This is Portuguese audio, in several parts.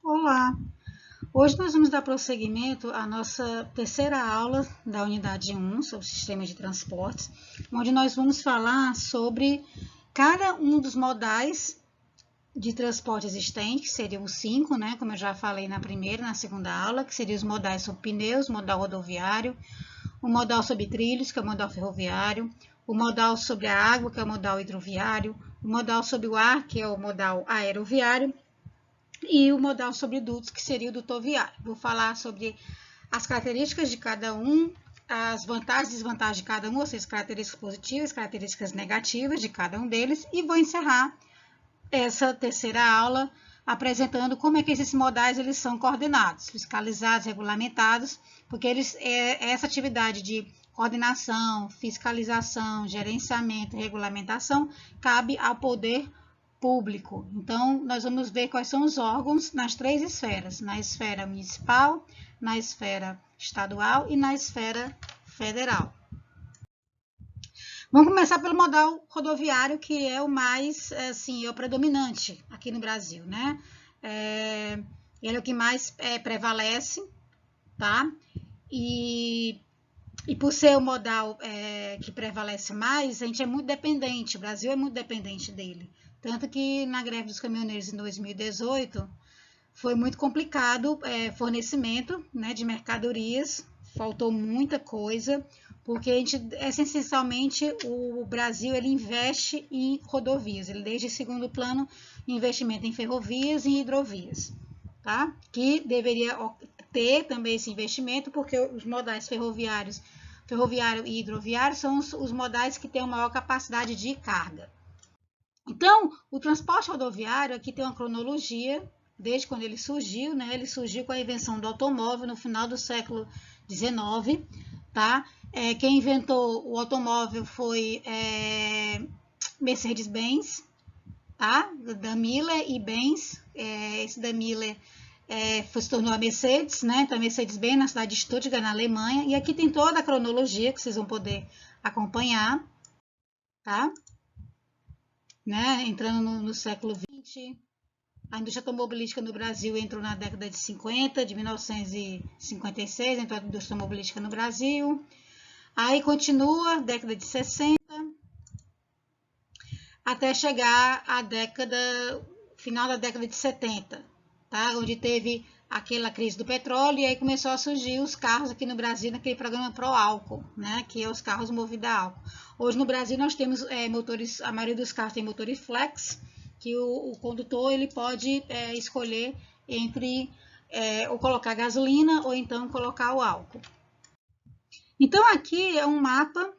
Olá! Hoje nós vamos dar prosseguimento à nossa terceira aula da unidade 1 sobre sistemas de transportes, onde nós vamos falar sobre cada um dos modais de transporte existentes, que seriam os 5, né? Como eu já falei na primeira e na segunda aula, que seriam os modais sobre pneus, modal rodoviário, o modal sobre trilhos, que é o modal ferroviário, o modal sobre a água, que é o modal hidroviário, o modal sobre o ar, que é o modal aeroviário, e o modal sobre dutos, que seria o dutoviário. Vou falar sobre as características de cada um, as vantagens e desvantagens de cada um, ou seja, as características positivas, características negativas de cada um deles, e vou encerrar essa terceira aula apresentando como é que esses modais eles são coordenados, fiscalizados, regulamentados, porque essa atividade de coordenação, fiscalização, gerenciamento e regulamentação cabe ao poder público. Então, nós vamos ver quais são os órgãos nas três esferas, na esfera municipal, na esfera estadual e na esfera federal. Vamos começar pelo modal rodoviário, que é o mais, assim, é o predominante aqui no Brasil, né? Ele é o que mais prevalece, tá? E por ser o modal que prevalece mais, a gente é muito dependente, o Brasil é muito dependente dele. Tanto que na greve dos caminhoneiros em 2018 foi muito complicado fornecimento, né, de mercadorias, faltou muita coisa, porque a gente, essencialmente o Brasil ele investe em rodovias, ele desde segundo plano investimento em ferrovias e hidrovias, tá? Que deveria ter também esse investimento, porque os modais ferroviário e hidroviário são os modais que têm a maior capacidade de carga. Então, o transporte rodoviário aqui tem uma cronologia, desde quando ele surgiu, né? Ele surgiu com a invenção do automóvel no final do século XIX, tá? Quem inventou o automóvel foi Mercedes-Benz, tá? Daimler e Benz. Esse Daimler se tornou a Mercedes, né? Então, a Mercedes-Benz na cidade de Stuttgart, na Alemanha. E aqui tem toda a cronologia que vocês vão poder acompanhar, tá? Né? Entrando no século XX, a indústria automobilística no Brasil entrou na década de 50, de 1956, entrou a indústria automobilística no Brasil. Aí continua, década de 60, até chegar a final da década de 70, tá? Onde teve aquela crise do petróleo e aí começou a surgir os carros aqui no Brasil, naquele programa Pro Álcool, né? Que é os carros movidos a álcool. Hoje no Brasil nós temos motores, a maioria dos carros tem motores flex, que o condutor ele pode escolher entre ou colocar gasolina ou então colocar o álcool. Então aqui é um mapa,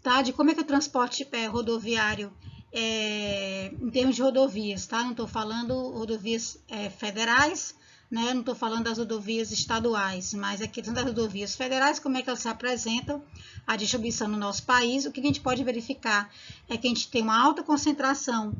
tá, de como é que o transporte rodoviário em termos de rodovias, tá? Não estou falando rodovias federais, né? Não estou falando das rodovias estaduais, mas aqui das rodovias federais, como é que elas se apresentam, a distribuição no nosso país. O que a gente pode verificar é que a gente tem uma alta concentração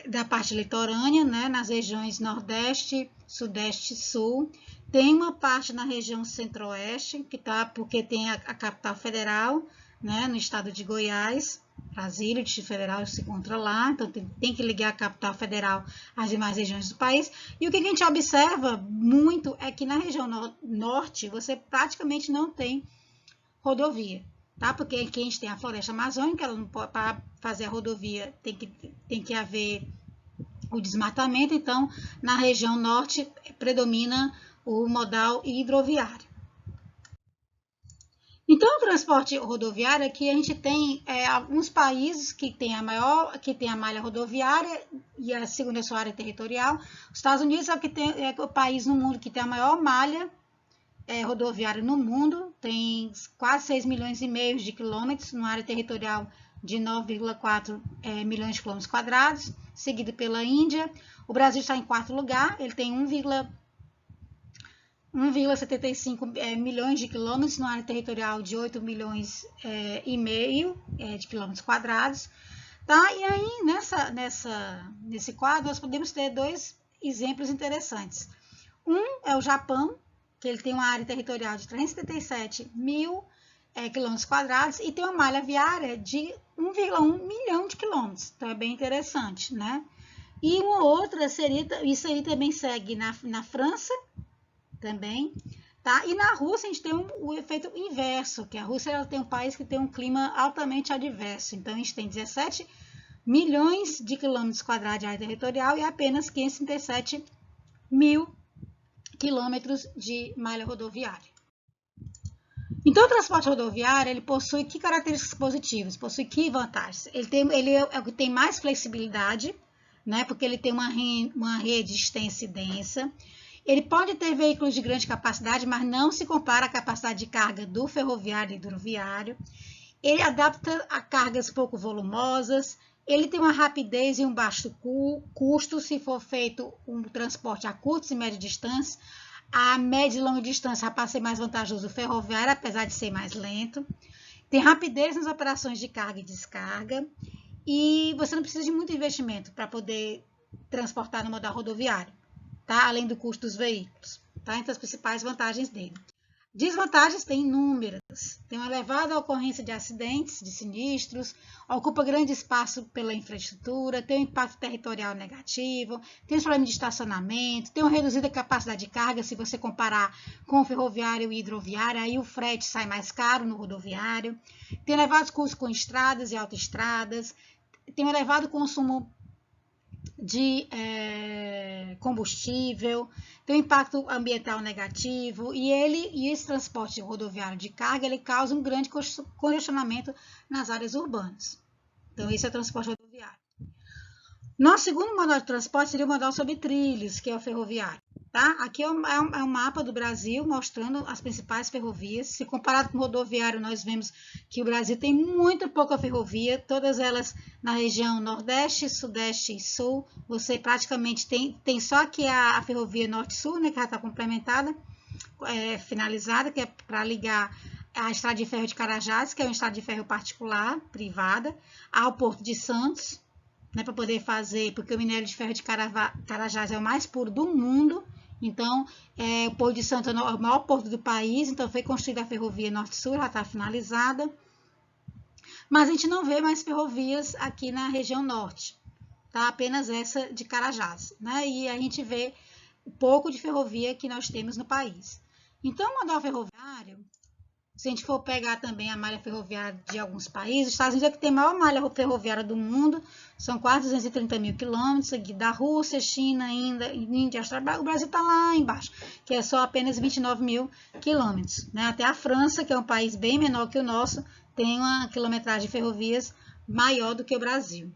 da parte litorânea, né? Nas regiões Nordeste, Sudeste e Sul. Tem uma parte na região Centro-Oeste, que tá, porque tem a capital federal, né? No estado de Goiás. Brasília, o Distrito Federal se encontra lá, então tem que ligar a capital federal às demais regiões do país. E o que a gente observa muito é que na região norte você praticamente não tem rodovia, tá? Porque aqui a gente tem a floresta amazônica, para fazer a rodovia tem que haver o desmatamento, então na região norte predomina o modal hidroviário. Então, o transporte rodoviário aqui a gente tem alguns países que tem a malha rodoviária e a segunda sua área territorial. Os Estados Unidos é o país no mundo que tem a maior malha rodoviária no mundo, tem quase 6 milhões e meio de quilômetros, numa área territorial de 9,4 milhões de quilômetros quadrados, seguido pela Índia. O Brasil está em quarto lugar, ele tem 1,75 milhões de quilômetros, numa área territorial de 8 milhões e meio de quilômetros quadrados. Tá? E aí, nesse quadro, nós podemos ter dois exemplos interessantes. Um é o Japão, que ele tem uma área territorial de 377 mil quilômetros quadrados e tem uma malha viária de 1,1 milhão de quilômetros. Então, é bem interessante, né? E uma outra seria, isso aí também segue na França, também, tá? E na Rússia a gente tem o efeito inverso, que a Rússia ela tem um país que tem um clima altamente adverso. Então a gente tem 17 milhões de quilômetros quadrados de área territorial e apenas 537 mil quilômetros de malha rodoviária. Então, o transporte rodoviário ele possui que características positivas? Possui que vantagens? Ele é o que tem mais flexibilidade, né? Porque ele tem uma rede extensa e densa. Ele pode ter veículos de grande capacidade, mas não se compara à capacidade de carga do ferroviário e do rodoviário. Ele adapta a cargas pouco volumosas. Ele tem uma rapidez e um baixo custo se for feito um transporte a curtas e médias distâncias. A média e longa distância passa a ser mais vantajoso o ferroviário, apesar de ser mais lento. Tem rapidez nas operações de carga e descarga. E você não precisa de muito investimento para poder transportar no modal rodoviário, tá? Além do custo dos veículos. Tá? Então, as principais vantagens dele. Desvantagens tem inúmeras. Tem uma elevada ocorrência de acidentes, de sinistros, ocupa grande espaço pela infraestrutura, tem um impacto territorial negativo, tem os problemas de estacionamento, tem uma reduzida capacidade de carga se você comparar com o ferroviário e hidroviário, aí o frete sai mais caro no rodoviário, tem elevados custos com estradas e autoestradas, tem um elevado consumo de combustível, tem um impacto ambiental negativo e esse transporte rodoviário de carga ele causa um grande congestionamento nas áreas urbanas. Então, esse é o transporte rodoviário. Nosso segundo modal de transporte seria o modal sobre trilhos, que é o ferroviário. Tá? Aqui é um mapa do Brasil mostrando as principais ferrovias. Se comparado com o rodoviário, nós vemos que o Brasil tem muito pouca ferrovia, todas elas na região Nordeste, Sudeste e Sul. Você praticamente tem só aqui a ferrovia Norte-Sul, né, que já está complementada, finalizada, que é para ligar a estrada de ferro de Carajás, que é uma estrada de ferro particular, privada, ao Porto de Santos, né, para poder fazer, porque o minério de ferro de Carajás é o mais puro do mundo. Então, o Porto de Santos é o maior porto do país, então foi construída a ferrovia Norte-Sul, já está finalizada. Mas a gente não vê mais ferrovias aqui na região norte, tá? Apenas essa de Carajás, né? E a gente vê o pouco de ferrovia que nós temos no país. Então, o modal ferroviário, se a gente for pegar também a malha ferroviária de alguns países, os Estados Unidos é que tem a maior malha ferroviária do mundo, são quase 230 mil quilômetros, seguido da Rússia, China, Índia, Austrália, o Brasil está lá embaixo, que é só apenas 29 mil quilômetros. Né? Até a França, que é um país bem menor que o nosso, tem uma quilometragem de ferrovias maior do que o Brasil.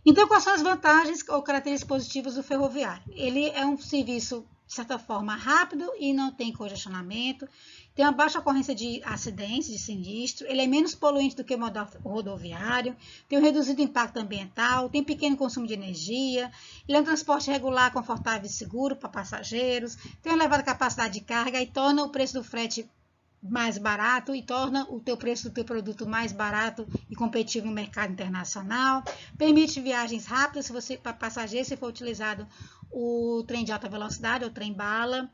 Então, quais são as vantagens ou características positivas do ferroviário? Ele é um serviço, de certa forma, rápido e não tem congestionamento, tem uma baixa ocorrência de acidentes, de sinistro, ele é menos poluente do que o modal rodoviário, tem um reduzido impacto ambiental, tem pequeno consumo de energia, ele é um transporte regular, confortável e seguro para passageiros, tem uma elevada capacidade de carga e torna o preço do frete mais barato e torna o preço do teu produto mais barato e competitivo no mercado internacional, permite viagens rápidas se você para passageiros se for utilizado o trem de alta velocidade ou trem bala,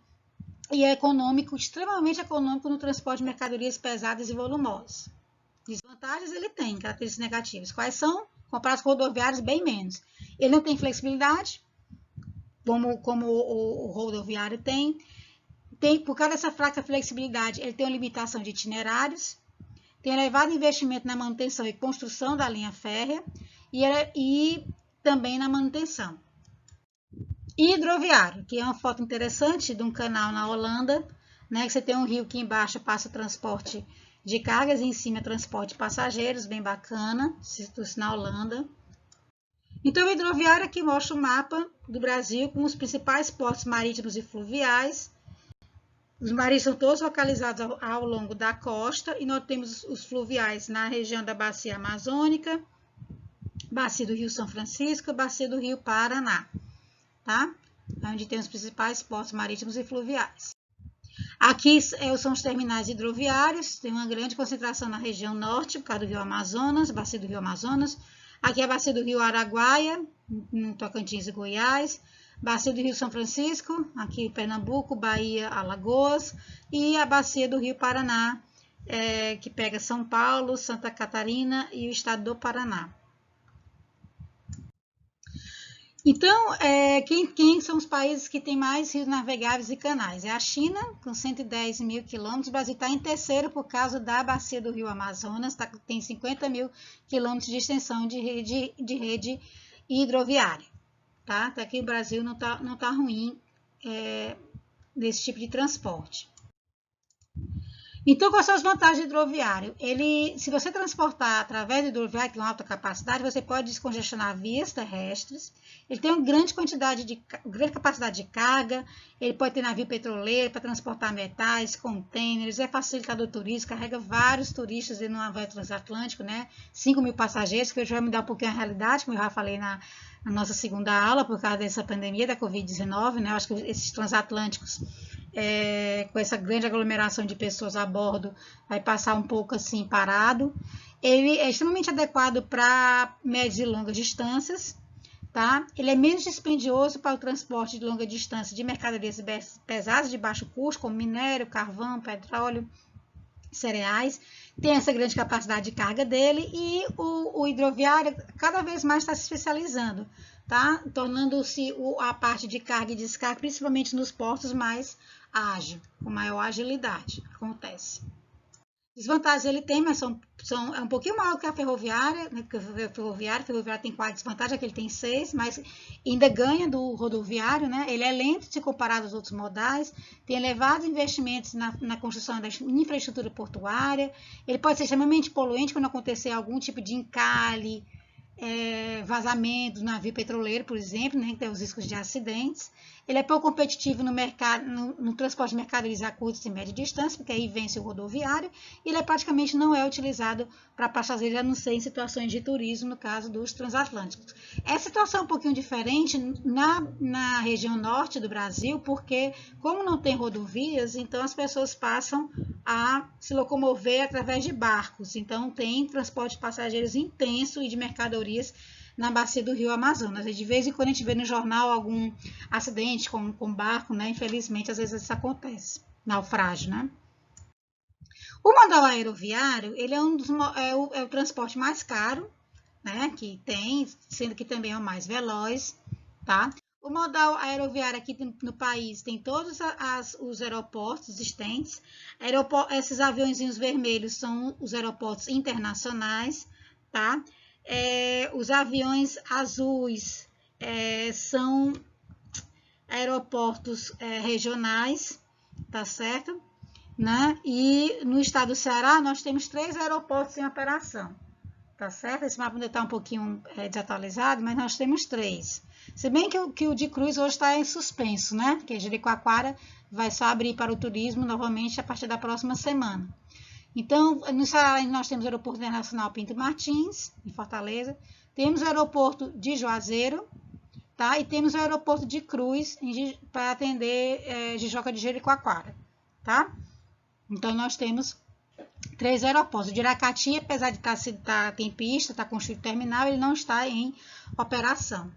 e é econômico, extremamente econômico no transporte de mercadorias pesadas e volumosas. Desvantagens ele tem, características negativas. Quais são? Comparado com rodoviários, bem menos. Ele não tem flexibilidade, como o rodoviário tem. Por causa dessa fraca flexibilidade, ele tem uma limitação de itinerários, tem elevado investimento na manutenção e construção da linha férrea e também na manutenção. E hidroviário, que é uma foto interessante de um canal na Holanda, né, que você tem um rio que embaixo passa transporte de cargas e em cima transporte de passageiros, bem bacana, isso na Holanda. Então, o hidroviário aqui mostra o mapa do Brasil com os principais portos marítimos e fluviais. Os mares são todos localizados ao longo da costa e nós temos os fluviais na região da Bacia Amazônica, Bacia do Rio São Francisco e Bacia do Rio Paraná, tá? Onde tem os principais portos marítimos e fluviais. Aqui são os terminais hidroviários, tem uma grande concentração na região norte, por causa do Rio Amazonas, Bacia do Rio Amazonas. Aqui é a Bacia do Rio Araguaia, no Tocantins e Goiás. Bacia do Rio São Francisco, aqui em Pernambuco, Bahia, Alagoas, e a Bacia do Rio Paraná, que pega São Paulo, Santa Catarina e o estado do Paraná. Então, quem são os países que têm mais rios navegáveis e canais? É a China, com 110 mil quilômetros. O Brasil está em terceiro por causa da bacia do rio Amazonas, tem 50 mil quilômetros de extensão de rede hidroviária. Tá? Até que o Brasil não tá ruim nesse tipo de transporte. Então, quais são as vantagens do hidroviário? Se você transportar através do hidroviário, que tem uma alta capacidade, você pode descongestionar vias terrestres. Ele tem uma grande capacidade de carga. Ele pode ter navio petroleiro para transportar metais, contêineres, é facilitador turístico, carrega vários turistas no navio transatlântico, né? 5 mil passageiros, que hoje vai mudar um pouquinho a realidade, como eu já falei na nossa segunda aula, por causa dessa pandemia da Covid-19, né? Eu acho que esses transatlânticos, com essa grande aglomeração de pessoas a bordo, vai passar um pouco assim parado. Ele é extremamente adequado para médias e longas distâncias, tá? Ele é menos dispendioso para o transporte de longa distância de mercadorias pesadas de baixo custo, como minério, carvão, petróleo, cereais. Tem essa grande capacidade de carga dele, e o hidroviário cada vez mais está se especializando, tá? Tornando-se a parte de carga e descarga, principalmente nos portos, mais ágil, com maior agilidade. Acontece. Desvantagens ele tem, mas é um pouquinho maior que a ferroviária, né? Porque a ferroviária tem 4 desvantagens, aqui ele tem 6, mas ainda ganha do rodoviário, né? Ele é lento se comparado aos outros modais, tem elevados investimentos na construção da infraestrutura portuária, ele pode ser extremamente poluente quando acontecer algum tipo de encalhe, vazamento do navio petroleiro, por exemplo, né, que tem os riscos de acidentes. Ele é pouco competitivo no transporte de mercadorias a curta e média distância, porque aí vence o rodoviário, e ele praticamente não é utilizado para passageiros, a não ser em situações de turismo, no caso dos transatlânticos. Essa situação é um pouquinho diferente na região norte do Brasil, porque como não tem rodovias, então as pessoas passam a se locomover através de barcos. Então tem transporte de passageiros intenso e de mercadorias na bacia do rio Amazonas. E de vez em quando a gente vê no jornal algum acidente com barco, né? Infelizmente, às vezes isso acontece. Naufrágio, né? O modal aeroviário, ele é o transporte mais caro, né? Que tem, sendo que também é o mais veloz, tá? O modal aeroviário aqui no país tem todos os aeroportos existentes. Esses aviõezinhos vermelhos são os aeroportos internacionais, tá? Os aviões azuis são aeroportos regionais, tá certo? Né? E no estado do Ceará nós temos 3 aeroportos em operação, tá certo? Esse mapa ainda está um pouquinho desatualizado, mas nós temos 3. Se bem que o de Cruz hoje está em suspenso, né? Porque Jericoacoara vai só abrir para o turismo novamente a partir da próxima semana. Então, no Ceará nós temos o Aeroporto Internacional Pinto Martins, em Fortaleza, temos o Aeroporto de Juazeiro, tá? E temos o Aeroporto de Cruz para atender Jijoca de Jericoacoara, tá? Então, nós temos 3 aeroportos. O de Aracati, apesar de tem pista, está construído terminal, ele não está em operação.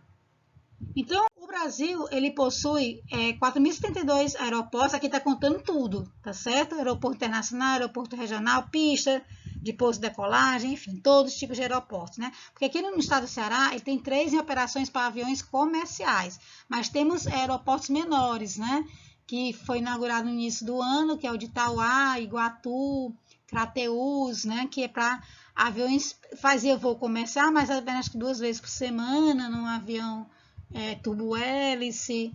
Então, o Brasil, ele possui 4.072 aeroportos, aqui está contando tudo, tá certo? Aeroporto internacional, aeroporto regional, pista de pouso e decolagem, enfim, todos os tipos de aeroportos, né? Porque aqui no estado do Ceará, ele tem 3 em operações para aviões comerciais, mas temos aeroportos menores, né? Que foi inaugurado no início do ano, que é o de Itauá, Iguatu, Crateús, né? Que é para aviões, fazia voo comercial, mas apenas 2 vezes por semana, num avião turbo-hélice,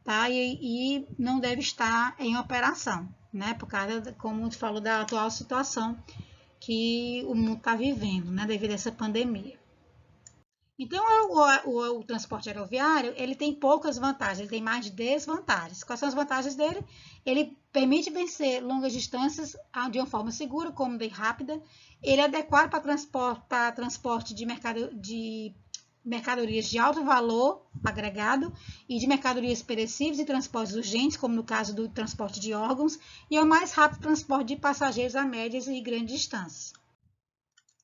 tá? E não deve estar em operação, né? Por causa, como a gente falou, da atual situação que o mundo está vivendo, né? Devido a essa pandemia. Então, o transporte aeroviário, ele tem poucas vantagens, ele tem mais de desvantagens. Quais são as vantagens dele? Ele permite vencer longas distâncias de uma forma segura, cômoda e rápida. Ele é adequado para transporte de mercadorias de alto valor agregado e de mercadorias perecíveis e transportes urgentes, como no caso do transporte de órgãos, e é o mais rápido transporte de passageiros a médias e grandes distâncias.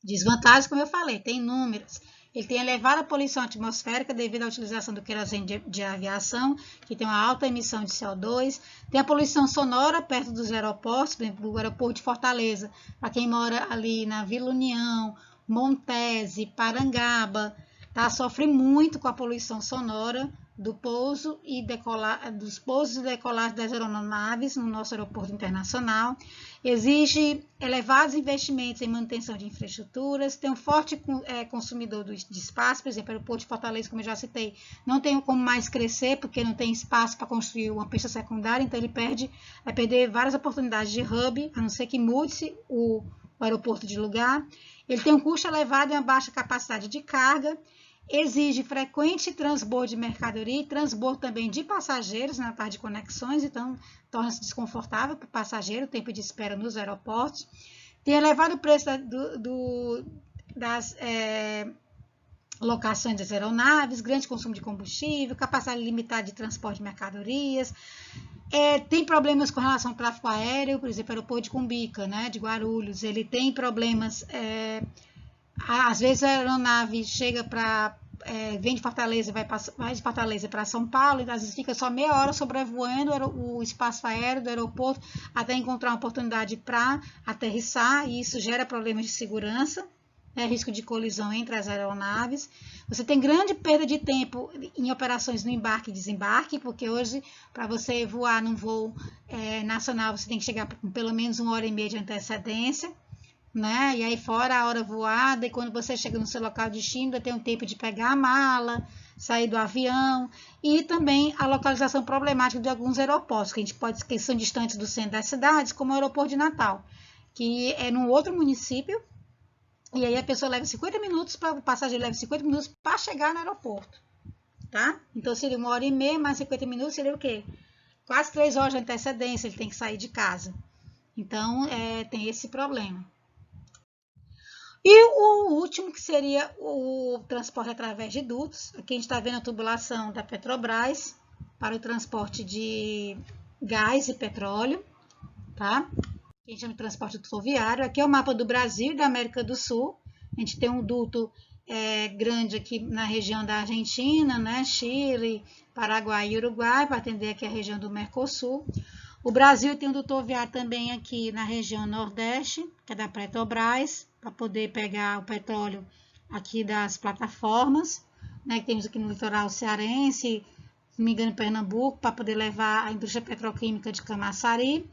Desvantagens, como eu falei, tem inúmeras. Ele tem elevada poluição atmosférica devido à utilização do querosene de aviação, que tem uma alta emissão de CO2. Tem a poluição sonora perto dos aeroportos, por exemplo, o aeroporto de Fortaleza, para quem mora ali na Vila União, Montese, Parangaba, tá? Sofre muito com a poluição sonora do pouso e dos pousos e decolagens das aeronaves no nosso aeroporto internacional, exige elevados investimentos em manutenção de infraestruturas, tem um forte consumidor de espaço, por exemplo, o aeroporto de Fortaleza, como eu já citei, não tem como mais crescer, porque não tem espaço para construir uma pista secundária, então ele vai perder várias oportunidades de hub, a não ser que mude-se o aeroporto de lugar. Ele tem um custo elevado e uma baixa capacidade de carga, exige frequente transbordo de mercadoria e transbordo também de passageiros na parte de conexões, então torna-se desconfortável para o passageiro o tempo de espera nos aeroportos. Tem elevado preço das locações das aeronaves, grande consumo de combustível, capacidade limitada de transporte de mercadorias. Tem problemas com relação ao tráfego aéreo, por exemplo, o aeroporto de Cumbica, né, de Guarulhos, ele tem problemas. Às vezes a aeronave vem de Fortaleza, vai de Fortaleza para São Paulo, e às vezes fica só meia hora sobrevoando o espaço aéreo do aeroporto até encontrar uma oportunidade para aterrissar, e isso gera problemas de segurança, risco de colisão entre as aeronaves. Você tem grande perda de tempo em operações no embarque e desembarque, porque hoje, para você voar num voo nacional, você tem que chegar com pelo menos 1h30 de antecedência, né? E aí fora a hora voada, e quando você chega no seu local de destino, tem um tempo de pegar a mala, sair do avião, e também a localização problemática de alguns aeroportos, que são distantes do centro das cidades, como o aeroporto de Natal, que é num outro município, e aí a pessoa leva 50 minutos, o passageiro leva 50 minutos para chegar no aeroporto, tá? Então seria 1h30 mais 50 minutos, seria o quê? Quase 3 horas de antecedência, ele tem que sair de casa. Então, tem esse problema. E o último, que seria o transporte através de dutos. Aqui a gente está vendo a tubulação da Petrobras para o transporte de gás e petróleo, tá? Que a gente chama de transporte fluviário. Aqui é o mapa do Brasil e da América do Sul. A gente tem um duto grande aqui na região da Argentina, né? Chile, Paraguai e Uruguai, para atender aqui a região do Mercosul. O Brasil tem um duto viário também aqui na região Nordeste, que é da Petrobras, para poder pegar o petróleo aqui das plataformas, né, que temos aqui no litoral cearense, se não me engano, Pernambuco, para poder levar a indústria petroquímica de Camaçari.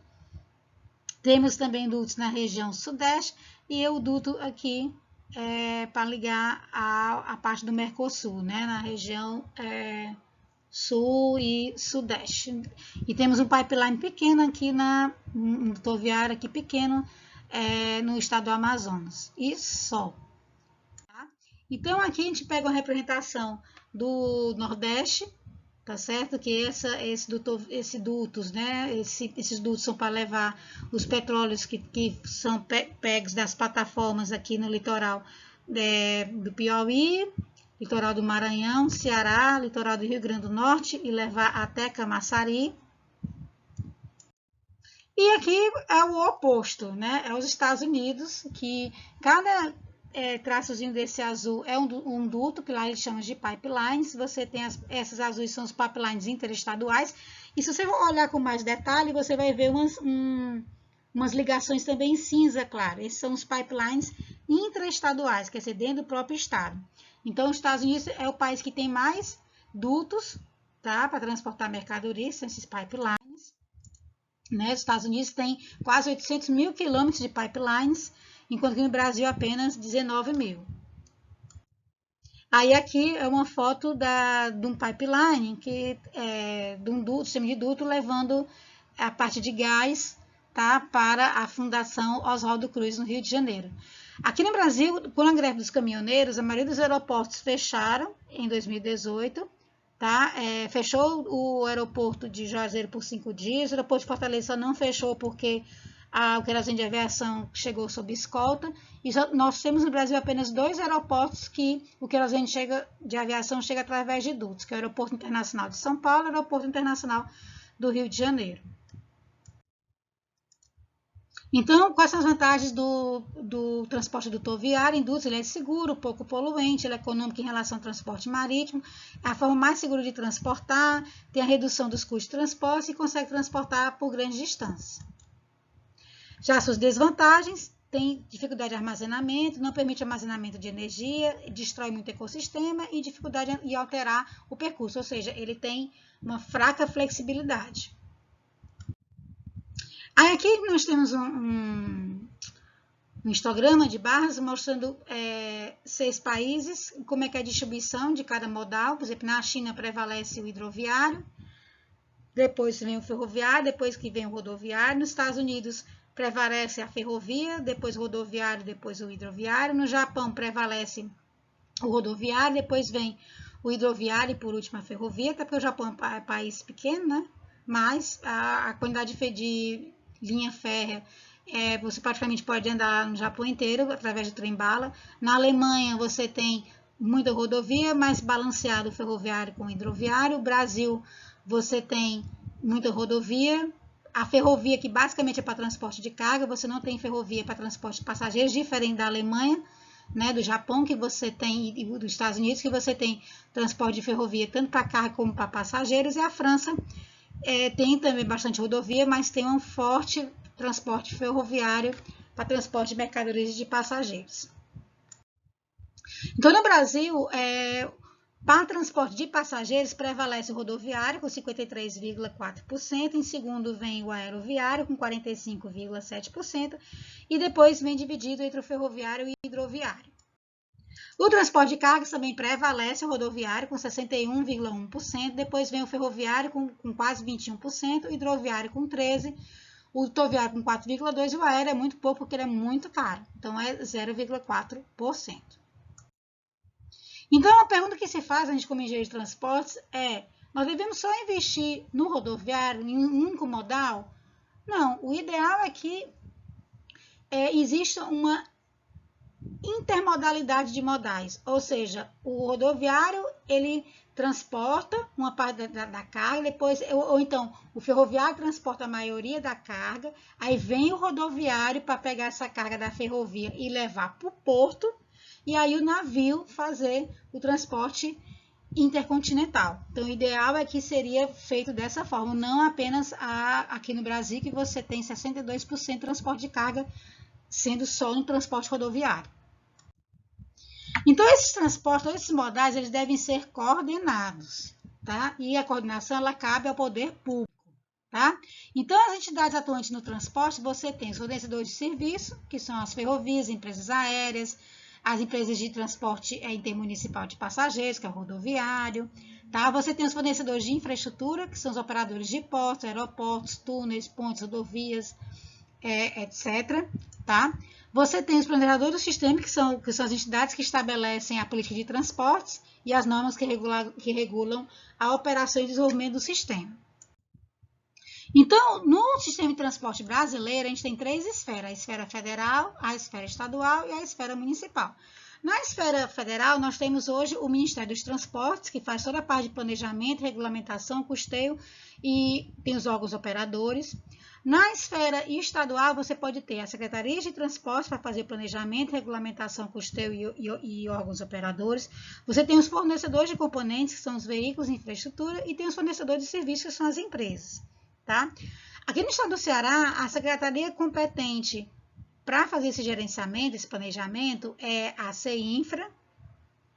Temos também dutos na região Sudeste e o duto aqui para ligar a parte do Mercosul, né, na região Sul e Sudeste. E temos um pipeline pequeno aqui, um duto viário aqui pequeno, no estado do Amazonas. E só. Tá? Então, aqui a gente pega uma representação do Nordeste, tá certo? Que esses dutos, né? Esses dutos são para levar os petróleos que são pegos das plataformas aqui no litoral do Piauí, litoral do Maranhão, Ceará, litoral do Rio Grande do Norte, e levar até Camaçari. E aqui é o oposto, né? É os Estados Unidos, que cada traçozinho desse azul é um duto, que lá eles chamam de pipelines. Você tem essas azuis, são os pipelines interestaduais. E se você olhar com mais detalhe, você vai ver umas ligações também em cinza, claro. Esses são os pipelines intraestaduais, quer dizer, dentro do próprio estado. Então, os Estados Unidos é o país que tem mais dutos, tá, para transportar mercadorias, são esses pipelines. Né? Os Estados Unidos têm quase 800 mil quilômetros de pipelines, enquanto que no Brasil apenas 19 mil. Aí aqui é uma foto de um pipeline, de um duto, sistema de duto, levando a parte de gás, tá, para a Fundação Oswaldo Cruz, no Rio de Janeiro. Aqui no Brasil, com a greve dos caminhoneiros, a maioria dos aeroportos fecharam em 2018, tá? Fechou o aeroporto de Juazeiro por 5 dias, o aeroporto de Fortaleza só não fechou porque o querosene de aviação chegou sob escolta, e nós temos no Brasil apenas 2 aeroportos que o querosene de aviação chega através de dutos, que é o Aeroporto Internacional de São Paulo e o Aeroporto Internacional do Rio de Janeiro. Então, quais são as vantagens do transporte dutoviário? Induz, ele é seguro, pouco poluente, ele é econômico em relação ao transporte marítimo, é a forma mais segura de transportar, tem a redução dos custos de transporte e consegue transportar por grandes distâncias. Já suas desvantagens, tem dificuldade de armazenamento, não permite armazenamento de energia, destrói muito ecossistema e dificuldade em alterar o percurso, ou seja, ele tem uma fraca flexibilidade. Aí aqui nós temos um histograma de barras mostrando 6 países, como é que é a distribuição de cada modal. Por exemplo, na China prevalece o hidroviário, depois vem o ferroviário, depois que vem o rodoviário. Nos Estados Unidos prevalece a ferrovia, depois o rodoviário, depois o hidroviário. No Japão prevalece o rodoviário, depois vem o hidroviário e por último a ferrovia, até porque o Japão é um país pequeno, né? Mas a quantidade de linha férrea, você praticamente pode andar no Japão inteiro através do trem-bala. Na Alemanha você tem muita rodovia, mas balanceado o ferroviário com o hidroviário. No Brasil você tem muita rodovia. A ferrovia, que basicamente é para transporte de carga, você não tem ferrovia para transporte de passageiros, diferente da Alemanha, né, do Japão, que você tem, e dos Estados Unidos, que você tem transporte de ferrovia tanto para carga como para passageiros. E a França tem também bastante rodovia, mas tem um forte transporte ferroviário para transporte de mercadorias e de passageiros. Então, no Brasil, para transporte de passageiros, prevalece o rodoviário, com 53,4%, em segundo vem o aeroviário, com 45,7%, e depois vem dividido entre o ferroviário e o hidroviário. O transporte de cargas também prevalece o rodoviário, com 61,1%, depois vem o ferroviário, com quase 21%, o hidroviário com 13%, o rodoviário com 4,2% e o aéreo é muito pouco, porque ele é muito caro, então é 0,4%. Então, a pergunta que se faz a gente como engenheiro de transportes é: nós devemos só investir no rodoviário, em um único modal? Não, o ideal é que exista uma intermodalidade de modais, ou seja, o rodoviário ele transporta uma parte da carga, depois, ou então o ferroviário transporta a maioria da carga, aí vem o rodoviário para pegar essa carga da ferrovia e levar para o porto, e aí o navio fazer o transporte intercontinental. Então, o ideal é que seria feito dessa forma, não apenas aqui no Brasil, que você tem 62% de transporte de carga sendo só no transporte rodoviário. Então, esses transportes, esses modais, eles devem ser coordenados, tá? E a coordenação, ela cabe ao poder público, tá? Então, as entidades atuantes no transporte, você tem os fornecedores de serviço, que são as ferrovias, empresas aéreas, as empresas de transporte intermunicipal de passageiros, que é o rodoviário, tá? Você tem os fornecedores de infraestrutura, que são os operadores de portos, aeroportos, túneis, pontes, rodovias, etc., tá? Você tem os planejadores do sistema, que são as entidades que estabelecem a política de transportes e as normas que regulam a operação e desenvolvimento do sistema. Então, no sistema de transporte brasileiro, a gente tem 3 esferas: a esfera federal, a esfera estadual e a esfera municipal. Na esfera federal, nós temos hoje o Ministério dos Transportes, que faz toda a parte de planejamento, regulamentação, custeio, e tem os órgãos operadores. Na esfera estadual, você pode ter a Secretaria de Transportes para fazer planejamento, regulamentação, custeio e órgãos operadores. Você tem os fornecedores de componentes, que são os veículos e infraestrutura, e tem os fornecedores de serviços, que são as empresas, tá? Aqui no estado do Ceará, a secretaria competente para fazer esse gerenciamento, esse planejamento, é a CEINFRA,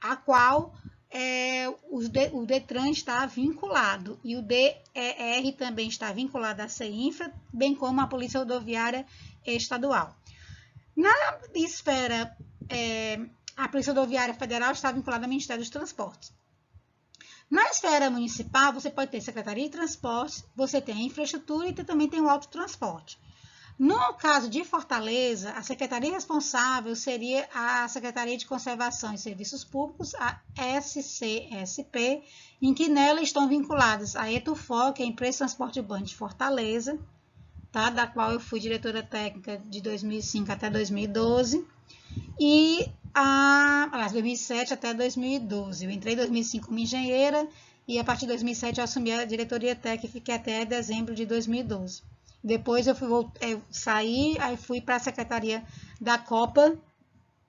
a qual o DETRAN está vinculado, e o DER também está vinculado à CEINFRA, bem como a Polícia Rodoviária Estadual. Na esfera, a Polícia Rodoviária Federal está vinculada ao Ministério dos Transportes. Na esfera municipal, você pode ter Secretaria de Transportes, você tem a infraestrutura e também tem o autotransporte. No caso de Fortaleza, a secretaria responsável seria a Secretaria de Conservação e Serviços Públicos, a SCSP, em que nela estão vinculadas a ETUFOR, que é a Empresa de Transporte Urbano de Fortaleza, tá? Da qual eu fui diretora técnica de 2005 até 2012, e 2007 até 2012. Eu entrei em 2005 como engenheira e a partir de 2007 eu assumi a diretoria técnica e fiquei até dezembro de 2012. Depois eu saí, aí fui para a Secretaria da Copa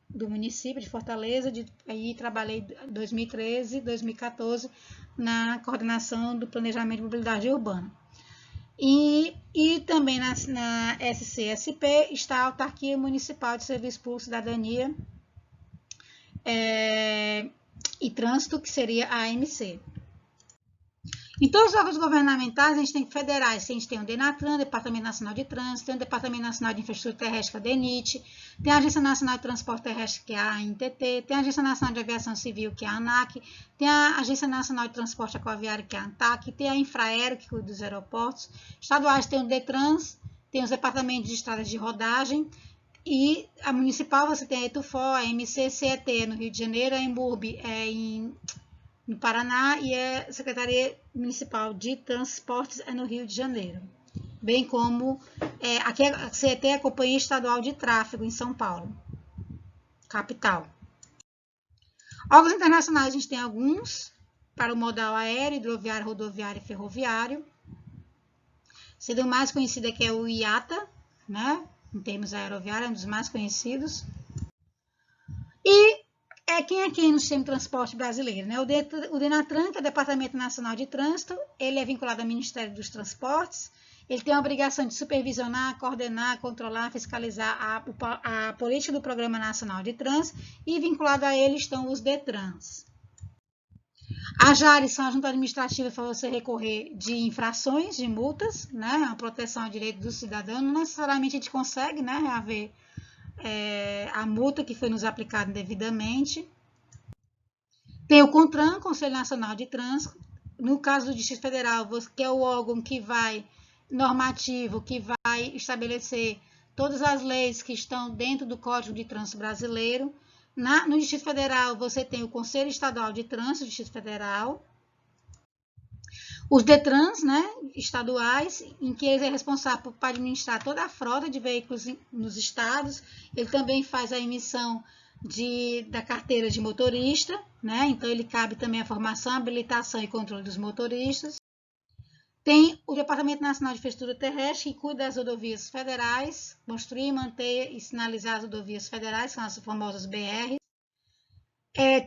do município de Fortaleza, aí trabalhei em 2013, 2014 na coordenação do planejamento de mobilidade urbana. E também na SCSP está a Autarquia Municipal de Serviço Público, Cidadania e Trânsito, que seria a AMC. Em todos os órgãos governamentais, a gente tem federais, a gente tem o DENATRAN, Departamento Nacional de Trânsito, tem o Departamento Nacional de Infraestrutura Terrestre, que é o DENIT, tem a Agência Nacional de Transporte Terrestre, que é a ANTT, tem a Agência Nacional de Aviação Civil, que é a ANAC, tem a Agência Nacional de Transporte Aquaviário, que é a ANTAC, tem a Infraero, que cuida dos aeroportos, estaduais tem o DETRANS, tem os departamentos de estradas de rodagem, e a municipal você tem a ETUFO, a MCCET no Rio de Janeiro, a EMBURB no Paraná e a Secretaria Municipal de Transportes no Rio de Janeiro. Bem como aqui a CET é a Companhia Estadual de Tráfego em São Paulo, capital. Órgãos internacionais a gente tem alguns para o modal aéreo, hidroviário, rodoviário e ferroviário. Sendo o mais conhecido aqui é o IATA, né? Em termos aeroviários, é um dos mais conhecidos. E quem é quem no sistema de transporte brasileiro, né? O DENATRAN, que é o Departamento Nacional de Trânsito, ele é vinculado ao Ministério dos Transportes, ele tem a obrigação de supervisionar, coordenar, controlar, fiscalizar a política do Programa Nacional de Trânsito e vinculado a ele estão os DETRANS. As JARES são a junta administrativa para você recorrer de infrações, de multas, né? A proteção ao direito do cidadão. Não necessariamente a gente consegue, né, reaver a multa que foi nos aplicada indevidamente. Tem o CONTRAN, Conselho Nacional de Trânsito. No caso do Distrito Federal, que é o órgão que vai normativo, que vai estabelecer todas as leis que estão dentro do Código de Trânsito Brasileiro. No Distrito Federal, você tem o Conselho Estadual de Trânsito do Distrito Federal, os DETRANS, né, estaduais, em que ele é responsável por administrar toda a frota de veículos nos estados. Ele também faz a emissão da carteira de motorista, né, então ele cabe também a formação, habilitação e controle dos motoristas. Tem o Departamento Nacional de Infraestrutura Terrestre, que cuida das rodovias federais, construir, manter e sinalizar as rodovias federais, são as famosas BR.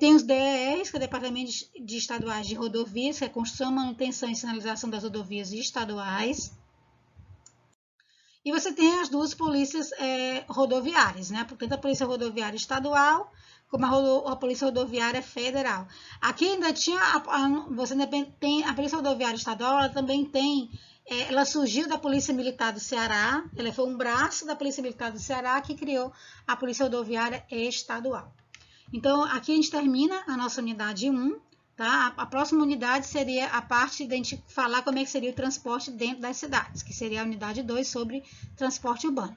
Tem os DERs, que é o Departamento de Estaduais de Rodovias, que é a construção, manutenção e sinalização das rodovias estaduais. E você tem as duas polícias rodoviárias, né? Tanto a Polícia Rodoviária Estadual, como a Polícia Rodoviária Federal. Aqui ainda tinha, você ainda tem a Polícia Rodoviária Estadual, ela também tem, ela surgiu da Polícia Militar do Ceará, ela foi um braço da Polícia Militar do Ceará que criou a Polícia Rodoviária Estadual. Então, aqui a gente termina a nossa unidade 1, tá? A próxima unidade seria a parte de a gente falar como é que seria o transporte dentro das cidades, que seria a unidade 2 sobre transporte urbano.